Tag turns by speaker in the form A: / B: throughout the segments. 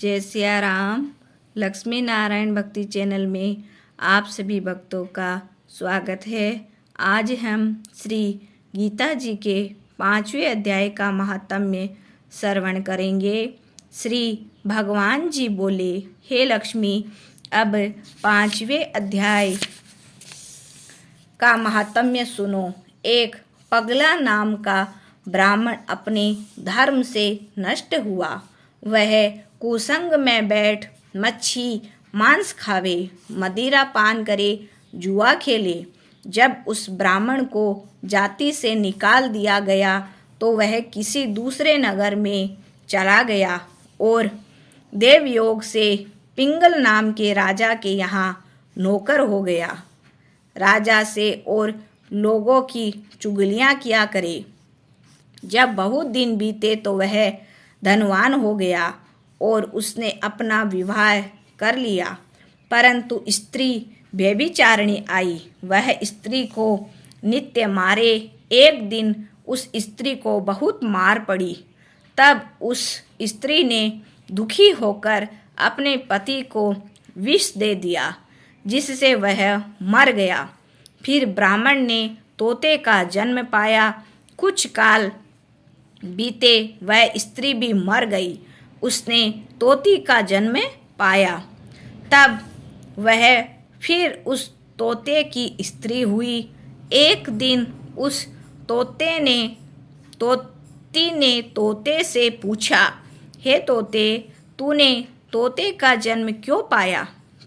A: जय सिया राम। लक्ष्मी नारायण भक्ति चैनल में आप सभी भक्तों का स्वागत है। आज हम श्री गीता जी के 5वें अध्याय का महात्म्य श्रवण करेंगे। श्री भगवान जी बोले, हे लक्ष्मी, अब 5वें अध्याय का महात्म्य सुनो। एक पगला नाम का ब्राह्मण अपने धर्म से नष्ट हुआ। वह कुसंग में बैठ मच्छी मांस खावे, मदिरा पान करे, जुआ खेले। जब उस ब्राह्मण को जाति से निकाल दिया गया तो वह किसी दूसरे नगर में चला गया और देवयोग से पिंगल नाम के राजा के यहाँ नौकर हो गया। राजा से और लोगों की चुगलियाँ किया करे। जब बहुत दिन बीते तो वह धनवान हो गया और उसने अपना विवाह कर लिया, परंतु स्त्री व्यभिचारिणी आई। वह स्त्री को नित्य मारे। एक दिन उस स्त्री को बहुत मार पड़ी। तब उस स्त्री ने दुखी होकर अपने पति को विष दे दिया, जिससे वह मर गया। फिर ब्राह्मण ने तोते का जन्म पाया। कुछ काल बीते वह स्त्री भी मर गई। उसने तोती का जन्म पाया। तब वह फिर उस तोते की स्त्री हुई। एक दिन उस तोती ने तोते से पूछा, हे तोते, तूने तोते का जन्म क्यों पाया?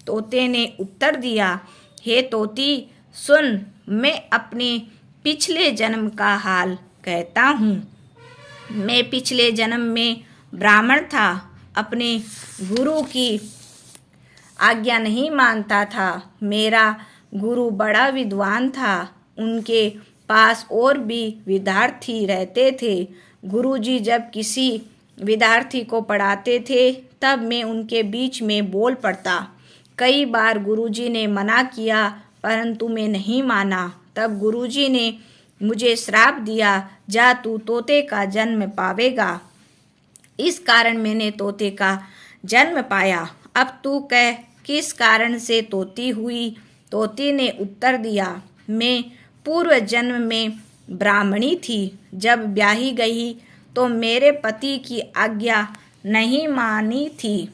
A: तोते ने उत्तर दिया, हे तोती, सुन, मैं अपने पिछले जन्म का हाल कहता हूँ। मैं पिछले जन्म में ब्राह्मण था। अपने गुरु की आज्ञा नहीं मानता था। मेरा गुरु बड़ा विद्वान था। उनके पास और भी विद्यार्थी रहते थे। गुरुजी जब किसी विद्यार्थी को पढ़ाते थे तब मैं उनके बीच में बोल पड़ता। कई बार गुरुजी ने मना किया, परंतु मैं नहीं माना। तब गुरुजी ने मुझे श्राप दिया, जा तू तोते का जन्म पावेगा। इस कारण मैंने तोते का जन्म पाया। अब तू कह, किस कारण से तोती हुई? तोती ने उत्तर दिया, मैं पूर्व जन्म में ब्राह्मणी थी। जब ब्याही गई तो मेरे पति की आज्ञा नहीं मानी थी।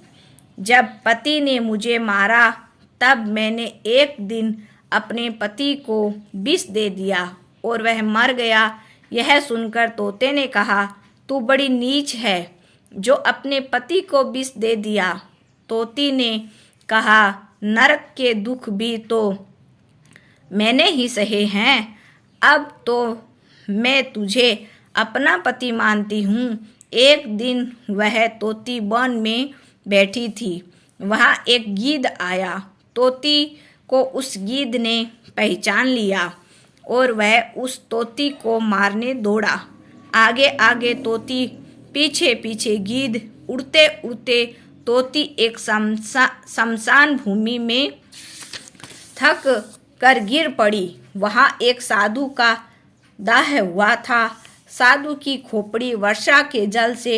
A: जब पति ने मुझे मारा तब मैंने एक दिन अपने पति को विष दे दिया और वह मर गया। यह सुनकर तोते ने कहा, तू बड़ी नीच है जो अपने पति को विष दे दिया। तोती ने कहा, नरक के दुख भी तो मैंने ही सहे हैं। अब तो मैं तुझे अपना पति मानती हूँ। एक दिन वह तोती वन में बैठी थी। वहाँ एक गीद आया। तोती को उस गीद ने पहचान लिया और वह उस तोती को मारने दौड़ा। आगे आगे तोती, पीछे पीछे गीद। उड़ते उड़ते तोती एक शमशान भूमि में थक कर गिर पड़ी। वहाँ एक साधु का दाह हुआ था। साधु की खोपड़ी वर्षा के जल से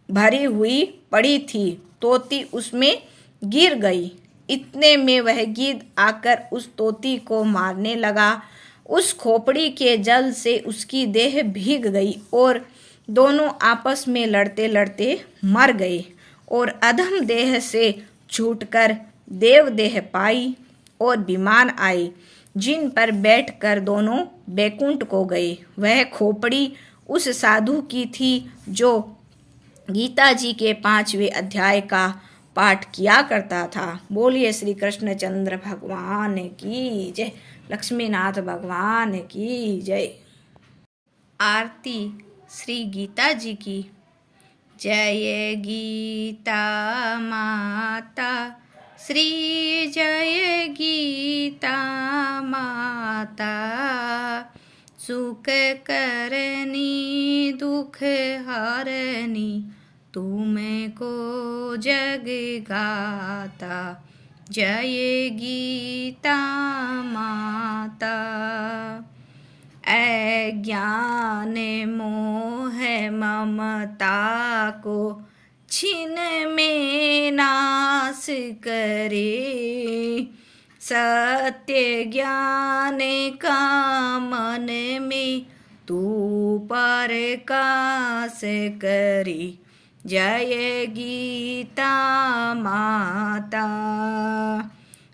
A: भरी हुई पड़ी थी। तोती उसमें गिर गई। इतने में वह गीद आकर उस तोती को मारने लगा। उस खोपड़ी के जल से उसकी देह भीग गई और दोनों आपस में लड़ते लड़ते मर गए और अधम देह से छूटकर देव देह पाई और विमान आए, जिन पर बैठकर दोनों बैकुंठ को गए। वह खोपड़ी उस साधु की थी जो गीता जी के 5वें अध्याय का पाठ किया करता था। बोलिए श्री कृष्णचंद्र भगवान की जय। लक्ष्मीनाथ भगवान की जय। आरती श्री गीता जी की। जय गीता माता, श्री जय गीता माता। सुख करनी दुख हरनी, तुमको जग गाता। जय गीता माता। अज्ञान मोह ममता को छिन में नाश करे। सत्य ज्ञान का मन में तू प्रकाश करे। जय गीता माता।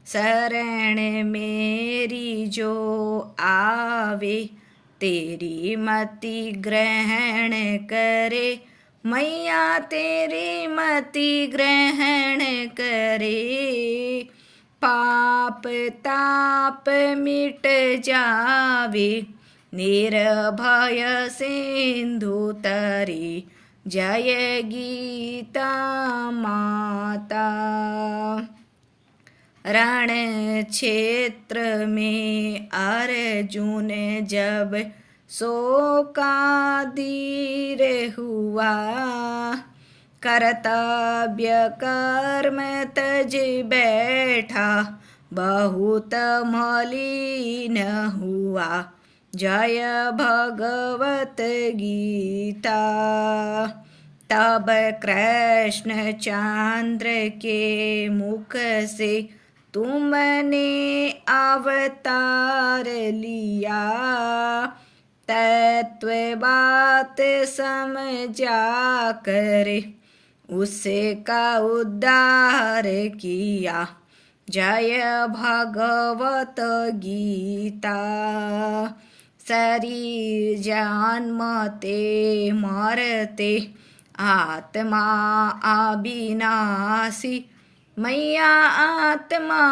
A: शरण मेरी जो आवे तेरी मति ग्रहण करे। मैया तेरी मति ग्रहण करे। पाप ताप मिट जावे निर्भय सिंधु तरे। जय गीता माता। रण क्षेत्र में अर्जुन जब शोकाधीर हुआ। कर्तव्य कर्म तज बैठा बहुत मलिन हुआ। जय भगवत गीता। तब कृष्ण चंद्र के मुख से तुमने अवतार लिया। तत्व बात समझा कर उसका उद्धार किया। जय भगवत गीता। शरीर जन्मते मरते आत्मा अविनाशी। मैया आत्मा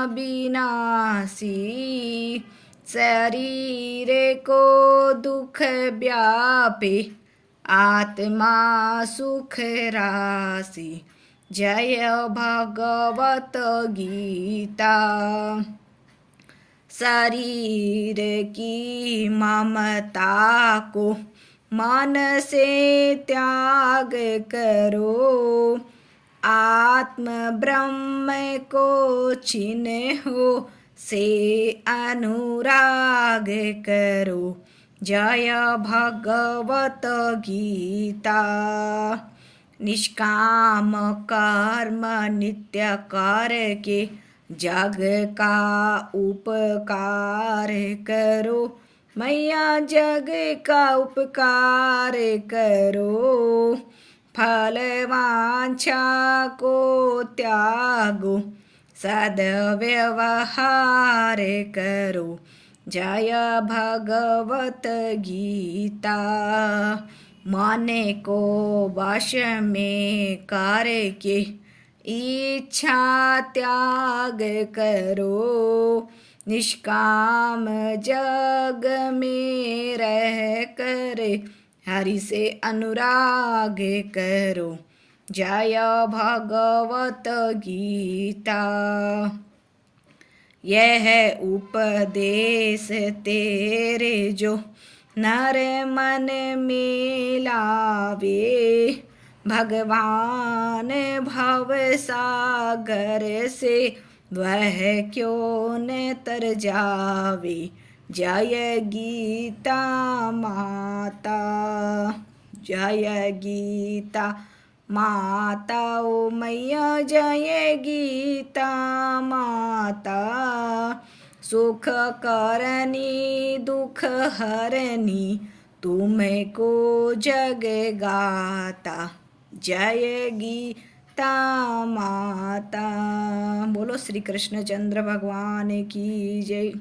A: विनाशी। शरीर को दुख व्यापे आत्मा सुख राशि। जय भगवत गीता। शरीर की ममता को मन से त्याग करो। आत्म ब्रह्म को चिन्हो से अनुराग करो। जय भगवत गीता। निष्काम कर्म नित्य करके जग का उपकार करो। मैया जग का उपकार करो। फल वांछा को त्यागो सद्व्यवहार करो। जय भगवत गीता। मन को वश में करके इच्छा त्याग करो। निष्काम जग में रह कर हरि से अनुराग करो। जय भगवत गीता। यह उपदेश तेरे जो नर मन में लावे। भगवान भव सागर से वह क्यों न तर जावे। जय गीता माता। जय गीता माता ओ मैया। जय गीता माता। सुख करनी दुख हरनी तुमको जग गाता। जय गीता माता। बोलो श्री कृष्ण चंद्र भगवान की जय।